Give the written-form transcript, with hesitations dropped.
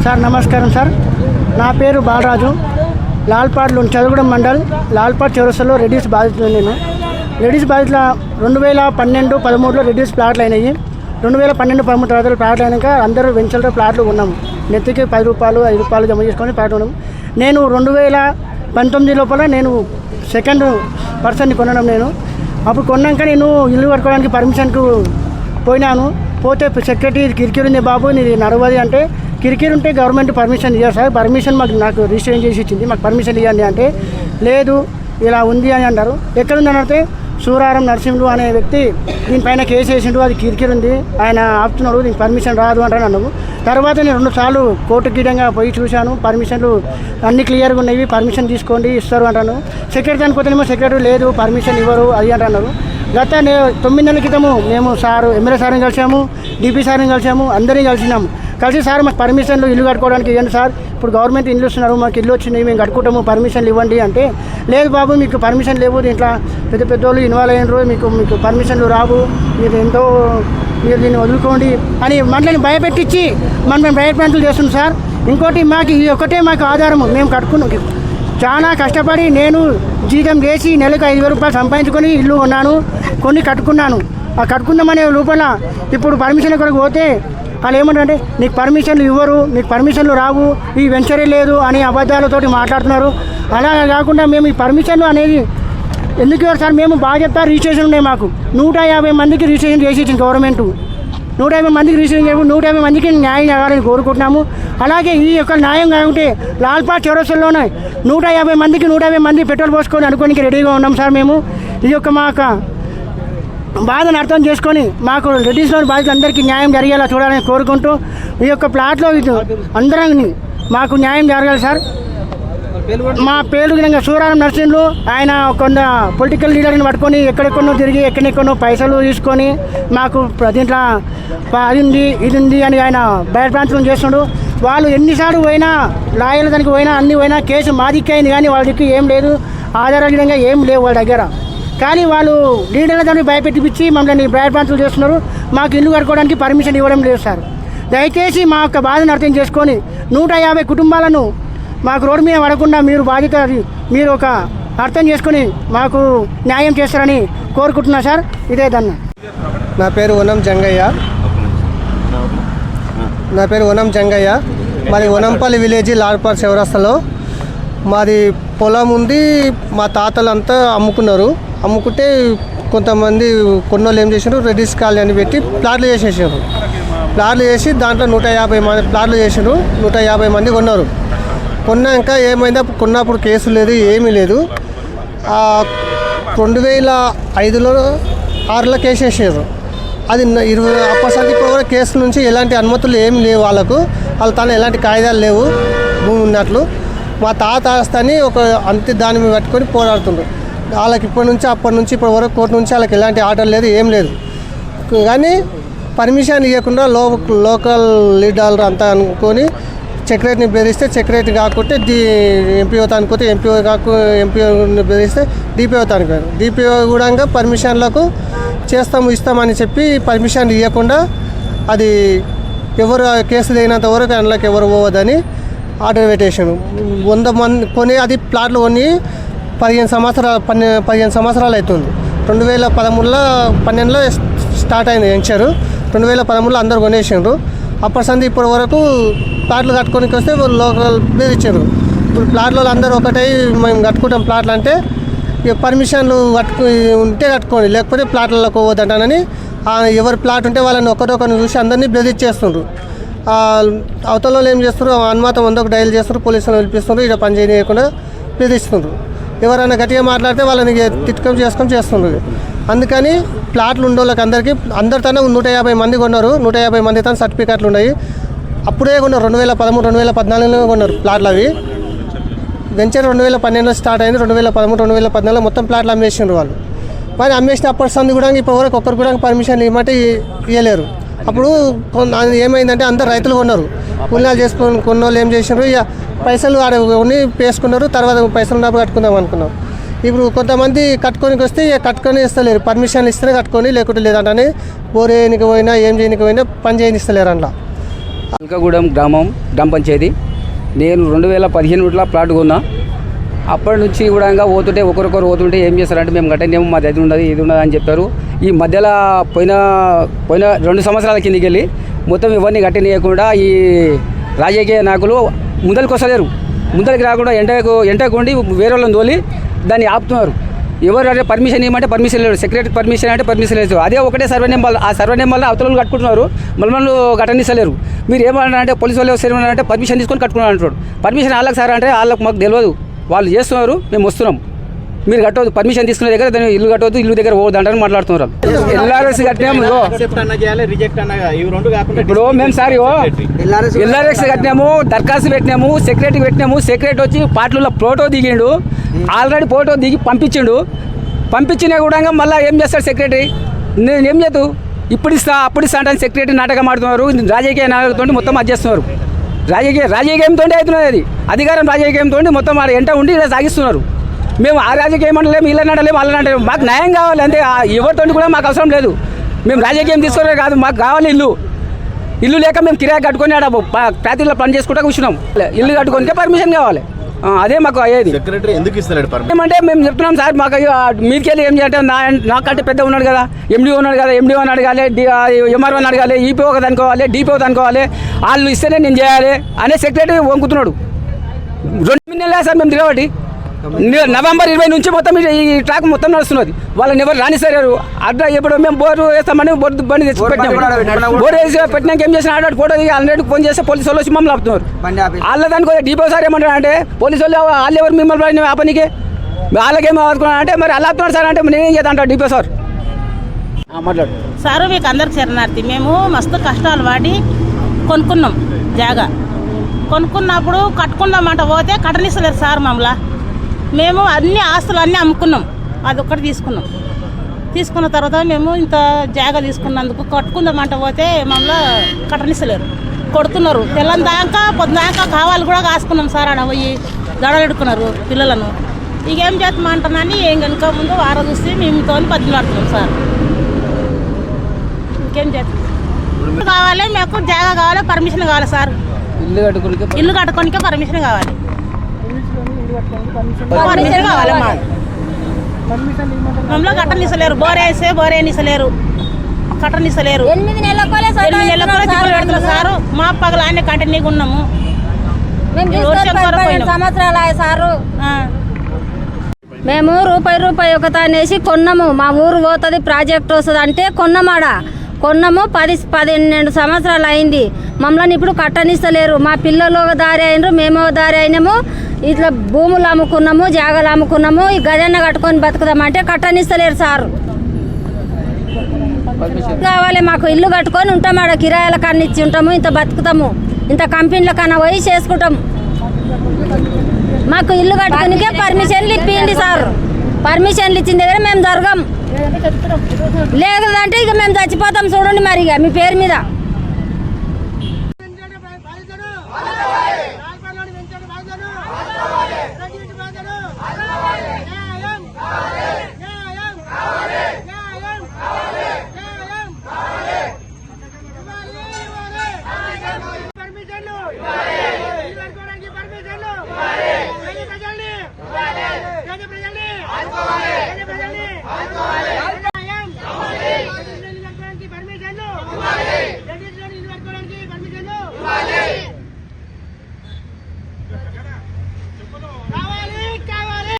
Sir నమస్కారం sir. నా పేరు బాలరాజు. లాల్పాడ్లో చదువుగూడెం మండల్ లాల్పాడ్ చౌరస్తాలో రెడ్డిస్ బాధితులు. నేను రెడ్డిస్ బాధితుల 2012-13లో రెడ్డిస్ ప్లాట్లు అయినాయి. 2012-13 తర్వాత ప్లాట్లు అయినాక అందరూ వెంచర్లో ప్లాట్లు ఉన్నాము. నెత్తికి 10 రూపాయలు 5 రూపాయలు జమ చేసుకొని ప్లాట్లు ఉన్నాము. నేను 2019 లోపల నేను సెకండ్ పర్సన్ని కొనడం. నేను అప్పుడు కొన్నాక నేను ఇల్లు కట్టుకోవడానికి పర్మిషన్కు పోయినాను. పోతే సెక్రటరీ కిరికిరి ఉంది బాబు, నీది నడవది అంటే, కిరికిరి ఉంటే గవర్నమెంట్ పర్మిషన్ ఇవ్వరు సార్, పర్మిషన్ నాకు రిజిస్ట్రేషన్ చేసి ఇచ్చింది, మాకు పర్మిషన్ ఇవ్వండి అంటే లేదు ఇలా ఉంది అని అన్నారు. ఎక్కడుందని అంటే సూరారం నరసింహుడు అనే వ్యక్తి దీనిపైన కేసు వేసిండు, అది కిరికిరి ఉంది, ఆయన ఆపుతున్నాడు, దీనికి పర్మిషన్ రాదు అంటాను అన్నావు. తర్వాత నేను 2 సార్లు కోర్టు కీడంగా పోయి చూశాను, పర్మిషన్లు అన్ని క్లియర్గా ఉన్నాయి, పర్మిషన్ తీసుకోండి ఇస్తారు అంటాను. సెక్రటరీ అనుకోతేనేమో సెక్రటరీ లేదు పర్మిషన్ ఇవ్వరు అది అంటున్నారు. గత 9 నెలల క్రితము మేము సారు ఎమ్మెల్యే సార్ని కలిసాము, డిపి సార్ని కలిసాము, అందరినీ కలిసినాము. కలిసి సార్ మాకు పర్మిషన్లు ఇల్లు కట్టుకోవడానికి ఇవ్వండి సార్, ఇప్పుడు గవర్నమెంట్ ఇల్లు ఇస్తున్నారు, మాకు ఇల్లు వచ్చినాయి, మేము కట్టుకుంటాము, పర్మిషన్లు ఇవ్వండి అంటే లేదు బాబు మీకు పర్మిషన్ లేవు, దీంట్లో పెద్ద వాళ్ళు ఇన్వాల్వ్ అయినరు, మీకు పర్మిషన్లు రావు, మీరు మీరు దీన్ని వదులుకోండి అని మనల్ని భయపెట్టించి మనం భయప్రాంతులు చేస్తున్నాం సార్. ఇంకోటి మాకు ఈ ఒక్కటే మాకు ఆధారము, మేము కట్టుకున్నాం, చాలా కష్టపడి నేను జీతం చేసి నెలకు 5,000 రూపాయలు సంపాదించుకొని ఇల్లు కొన్నాను, కొన్ని కట్టుకున్నాను. ఆ కట్టుకుందామనే లోపల ఇప్పుడు పర్మిషన్ కొరకు పోతే వాళ్ళు ఏమంటారంటే నీకు పర్మిషన్లు ఇవ్వరు, నీకు పర్మిషన్లు రావు, ఈ వెంచరే లేదు అని అబద్ధాలతోటి మాట్లాడుతున్నారు. అలా కాకుండా మేము ఈ పర్మిషన్లు అనేది ఎందుకు ఇవ్వరు సార్, మేము బాగా చెప్తారు, రిజిస్ట్రేషన్ ఉన్నాయి మాకు 150 మందికి రిజిస్ట్రేషన్ చేసి ఇచ్చింది గవర్నమెంట్. 150 మందికి రిజిస్ట్రేషన్ చేయము, 150 మందికి న్యాయం కావాలని కోరుకుంటున్నాము. అలాగే ఈ యొక్క న్యాయం కాకుంటే లాల్పాడ్ చౌరస్తాలోనే 150 మంది పెట్రోల్ పోసుకొని అనుకోనికి రెడీగా ఉన్నాం సార్. మేము ఈ యొక్క మా బాధను అర్థం చేసుకొని మాకు రెడ్డిస్లోని బాధితులందరికీ న్యాయం జరిగేలా చూడాలని కోరుకుంటూ ఈ యొక్క ప్లాట్లో అందరం మాకు న్యాయం జరగాలి సార్. మా పేరు విధంగా సూరారం నరసింహులు, ఆయన కొంత పొలిటికల్ లీడర్ని పట్టుకొని ఎక్కడెక్కడో తిరిగి ఎక్కడెక్కడో పైసలు తీసుకొని మాకు దీంట్లో అది ఉంది ఇది ఉంది అని ఆయన భయప్రాంతం చేస్తున్నాడు. వాళ్ళు ఎన్నిసార్లు పోయినా లాయర్ల దానికి పోయినా అన్ని పోయినా కేసు మాదిక్కి అయింది, కానీ వాళ్ళ దగ్గర ఏం లేదు, ఆధారాల విధంగా ఏం లేవు వాళ్ళ దగ్గర. కానీ వాళ్ళు లీడర్ల దాన్ని భయపెట్టిపించి మమ్మల్ని భయప్రాంతం చేస్తున్నారు. మాకు ఇల్లు కట్టుకోవడానికి పర్మిషన్ ఇవ్వడం లేదు సార్. దయచేసి మా యొక్క బాధను అర్థం చేసుకొని 150 కుటుంబాలను మాకు రోడ్డు మీద పడకుండా మీరు బాధ్యత మీరు ఒక అర్థం చేసుకొని మాకు న్యాయం చేస్తారని కోరుకుంటున్నా సార్. ఇదే దన్న. నా పేరు వనం జంగయ్య. మాది వనంపల్లి విలేజ్ లాల్పాడ్ చౌరస్తాలో మాది పొలం ఉంది. మా తాతలంతా అమ్ముకుంటే కొంతమంది కొన్నోళ్ళు ఏం చేసారు, రెడ్డిస్ కాలనీ అని పెట్టి ప్లాట్లు చేసేసారు. ప్లాట్లు చేసి దాంట్లో 150 మంది ప్లాట్లు చేసారు. 150 మంది కొన్నారు. కొన్నాక ఏమైందో కొన్నప్పుడు కేసు లేదు, ఏమీ లేదు. 2005లో 6లో కేసు వేసారు. అది 20 అప్పటిసరికి ఇప్పుడు కూడా కేసు నుంచి ఎలాంటి అనుమతులు ఏమి లేవు వాళ్ళకు. వాళ్ళ తన ఎలాంటి కాయిదాలు లేవు భూమి ఉన్నట్లు. మా తాత ఆస్తని ఒక అంతే దాని మీద పట్టుకొని పోరాడుతుండ్రు. వాళ్ళకి అప్పటి నుంచి ఇప్పటి వరకు కోర్టు నుంచి వాళ్ళకి ఎలాంటి ఆర్డర్ లేదు, ఏం లేదు. కానీ పర్మిషన్ ఇవ్వకుండా లోకల్ లీడర్లు అంతా అనుకొని సెక్రటరీని బెదిరిస్తే సెక్రటరీ కాకుంటే ఎంపీఓ అనుకుంటే ఎంపీఓని బెదిరిస్తే డిపిఓ అనుకోరు. డిపిఓ కూడా పర్మిషన్లకు ఇస్తామని చెప్పి పర్మిషన్ ఇవ్వకుండా అది ఎవరు కేసు లేనంత వరకు అందులోకి ఎవరు పోవద్దని ఆర్డర్ పెట్టేసాను. 100 మంది కొని అది ప్లాట్లు కొని 15 సంవత్సరాలు అవుతుంది. 2012లో స్టార్ట్ అయింది వెంచరు. 2013లో అందరు కొనేసారు. అప్పటి ఇప్పటి వరకు ప్లాట్లు కట్టుకోనికి వస్తే లోకల్ మీద ఇచ్చారు. ఇప్పుడు ప్లాట్లో అందరూ ఒకటై మేము కట్టుకుంటాం ప్లాట్లు అంటే ఇక పర్మిషన్లు ఉంటే కట్టుకోండి, లేకపోతే ప్లాట్లలో పోవద్దంటానని ఎవరి ప్లాట్ ఉంటే వాళ్ళని ఒకరిని చూసి అందరినీ బెదిరించేస్తుండ్రు. అవతల ఏం చేస్తారు, అనుమాతం 100కు డైల్ చేస్తారు, పోలీసులను పిలిపిస్తున్నారు, ఇక్కడ పని చేయకుండా బెదిరిస్తుండ్రు. ఎవరైనా గట్టిగా మాట్లాడితే వాళ్ళని చేస్తుండ్రు. అందుకని ప్లాట్లు ఉండేళ్ళకి అందరితోనే 150 మంది కొన్నారు. 150 మందితో సర్టిఫికెట్లు ఉన్నాయి. అప్పుడే కొన్నారు, 2013, 2014లో కొన్నారు ప్లాట్లు. అవి వెంచర్ 2012లో స్టార్ట్ అయింది. 2013, 2014లో మొత్తం ప్లాట్లు అమ్మేసిండ్రు వాళ్ళు. మరి అమ్మేసిన అప్పటి కూడా ఇప్పటివరకు ఒక్కరు కూడా పర్మిషన్ ఇవ్వమంటే ఇవ్వలేరు. అప్పుడు ఏమైందంటే అందరు రైతులు కొన్నారు, పుణ్యాలు చేసుకొని కొన్నోళ్ళు ఏం చేసినారు, ఇక పైసలు ఆడని పేసుకున్నారు. తర్వాత పైసలు ఉన్నప్పుడు కట్టుకుందాం అనుకున్నాం. ఇప్పుడు కొంతమంది కట్టుకోనికి వస్తే కట్టుకొని ఇస్తలేరు, పర్మిషన్ ఇస్తేనే కట్టుకొని లేకుంటే లేదంటే బోర్ చేయడానికి పోయినా ఏం చేయడానికి పోయినా పని చేయని ఇస్తలేరు. అందులో అల్కగూడెం గ్రామ పంచాయతీ. నేను 2015 ప్లాట్ కొన్నా. అప్పటి నుంచి కూడా ఇంకా పోతుంటే ఒకరికొకరు పోతుంటే ఏం చేస్తారంటే మేము కట్టనేమో మాది అది ఉండదు ఇది ఉండదు అని చెప్పారు. ఈ మధ్యలో పోయిన 2 సంవత్సరాల కిందికి వెళ్ళి మొత్తం ఇవన్నీ కట్టనీయకుండా ఈ రాజకీయ నాయకులు ముందరికి వస్తలేరు. ముందరికి రాకుండా ఎంటకుండి వేరే వాళ్ళని తోలి దాన్ని ఆపుతున్నారు. ఎవరు అంటే పర్మిషన్ ఇవ్వమంటే పర్మిషన్ లేదు, సెక్రటరీ పర్మిషన్ అంటే పర్మిషన్ లేదు. అదే ఒకటే సర్వే నెంబర్, ఆ సర్వే నెంబర్లో అవతల కట్టుకుంటున్నారు, మళ్ళీ కట్టనిస్తలేరు. మీరు ఏమన్నా అంటే పోలీసు వాళ్ళు వస్తారు అంటే పర్మిషన్ తీసుకొని కట్టుకున్నారు అంటారు. పర్మిషన్ వాళ్ళకి సార్ అంటే వాళ్ళకి మాకు తెలియదు, వాళ్ళు చేస్తున్నారు, మేము వస్తున్నాం, మీరు కట్టవద్దు, పర్మిషన్ తీసుకునే దగ్గర దాన్ని ఇల్లు కట్టవద్దు, ఇల్లు దగ్గర పోవద్దు అంటారు మాట్లాడుతున్నారు. ఎల్ఆర్ఎస్ కట్టినాము, ఇప్పుడు మేము సార్ ఎల్ఆర్ఎస్ కట్టినాము, దరఖాస్తు పెట్టినాము, సెక్రటరీ పెట్టినాము. సెక్రటరీ వచ్చి పాటలలో ఫోటో దిగిండు, ఆల్రెడీ ఫోటో దిగి పంపించినా కూడా మళ్ళీ ఏం చేస్తాడు సెక్రటరీ? నేను ఏం చేద్దు, ఇప్పుడు ఇస్తా అప్పుడు ఇస్తా అంటే సెక్రటరీ నాటకం ఆడుతున్నారు. రాజకీయ నాయకులతో మొత్తం అది చేస్తున్నారు. రాజకీయంతో అవుతున్నది, అది అధికారం రాజకీయంతో మొత్తం ఎంట ఉండి ఇలా సాగిస్తున్నారు. మేము ఆ రాజకీయం అంటలేము, వీళ్ళని అంటలేము, వాళ్ళని అంటలేము. మాకు న్యాయం కావాలి అంతే, ఎవరితో కూడా మాకు అవసరం లేదు. మేము రాజకీయం తీసుకోవడం కాదు, మాకు కావాలి ఇల్లు లేక మేము కిరాయి కట్టుకొని ఆడ ఫ్యాక్టరీలో పని చేసుకుంటా కూర్చున్నాం. ఇల్లు కట్టుకోనికే పర్మిషన్ కావాలి, అదే మాకు అయ్యేది. సెక్రటరీ ఎందుకు ఇస్తలేడు పర్మిషన్? ఏమంటే మేము చెప్తున్నాం సార్, మాకు మీదకి వెళ్ళి ఏం చేయాలంటే నాకంటే పెద్ద ఉన్నాడు కదా, ఎండిఓ ఉన్నాడు కదా, ఎండిఓని అడగాలి, ఎంఆర్ఓని అడగాలి, ఈపీఓ అనుకోవాలి, డిపిఓ అనుకోవాలి, వాళ్ళు ఇస్తేనే నేను చేయాలి అనే సెక్రటరీ వంకుతున్నాడు. 2 నెలలే సార్ మేము తిరగబట్టి. నవంబర్ 20 నుంచి మొత్తం ఈ ట్రాక్ మొత్తం నడుస్తున్నది. వాళ్ళని ఎవరు రానిస్తారు. అడ్డా ఎప్పుడు మేము బోరు వేస్తామని బండి తెచ్చి పెట్టినాం. బోరు వేసి పెట్టినాక ఏం చేసిన ఆడ ఫోటో దిగి ఆల్రెడీ ఫోన్ చేస్తే పోలీసు వాళ్ళు వచ్చి మమ్మల్ని ఆపుతున్నారు. వాళ్ళ దానికి డిపో సార్ ఏమంటారు అంటే పోలీసు వాళ్ళు ఎవరు మిమ్మల్ని ఆ పనికి వాళ్ళకేమో ఆదుకున్నారు అంటే మరి అలా ఆపుతున్నారు సార్ అంటే నేనేం చేద్దాం అంటారు డిపో సార్. మాట్లాడు సారు, మీకు అందరికి శరణార్థి. మేము మస్తు కష్టాలు వాడి కొనుక్కున్నాం జాగా. కొనుక్కున్నప్పుడు కట్టుకుందామంట పోతే కట్టనిస్తలేరు సార్ మమ్మల్ని. మేము అన్ని ఆస్తులు అన్నీ అమ్ముకున్నాం, అది ఒక్కటి తీసుకున్న తర్వాత మేము ఇంత జాగా తీసుకున్నందుకు కట్టుకుందామంట పోతే మమ్మల్ని కట్టనిస్తలేరు, కొడుతున్నారు. తెల్లందాకా పొద్దుదాకా కావాలి కూడా కాసుకున్నాం సార్. ఆడ పోయి గడలెడుకున్నారు పిల్లలను. ఇక ఏం చేస్తామంటానని ఏం కనుక ముందు వారం చూసి మేముతో బతిలాడుతున్నాం సార్. ఇంకేం చేస్తాం కావాలి, మాకు జాగా కావాలి, పర్మిషన్ కావాలి సార్. ఇల్లు కట్టుకోనికే పర్మిషన్ కావాలి, పర్మిషన్ కావాలి. మమ్మల్ని కట్టనిస్తలేరు, బోరేనిస్తలేరు, కట్టనిస్తలేరు. 8 నెలలకు పెడుతున్నారు సారు. మా పగలాన్ని కంటిన్యూగా ఉన్నాము. 2 సంవత్సరాలు సారు. మేము రూపాయి ఒక తానేసి కొన్నాము. మా ఊరు పోతుంది, ప్రాజెక్ట్ వస్తుంది అంటే కొన్నాము. 10-12 సంవత్సరాలు అయింది. మమ్మల్ని ఇప్పుడు కట్టనిస్తలేరు. మా పిల్లలు ఒక దారి అయినరు, మేము ఒక దారి అయినాము. ఇట్లా భూములు అమ్ముకున్నాము, జాగాలు అమ్ముకున్నాము. ఈ గజన్న కట్టుకొని బతుకుదామంటే కట్టనిస్తలేరు సారు. కావాలి మాకు, ఇల్లు కట్టుకొని ఉంటాము, ఆడ కిరాయిల కన్నా ఇచ్చి ఉంటాము, ఇంత బతుకుతాము, ఇంత కంపెనీల కన్నా పోయి చేసుకుంటాము. మాకు ఇల్లు కట్టుకునికే పర్మిషన్లు ఇప్పిండి సార్. పర్మిషన్లు ఇచ్చిన దగ్గర మేము జరగం, లేదంటే ఇక మేము చచ్చిపోతాం. చూడండి మరి ఇక మీ పేరు మీద.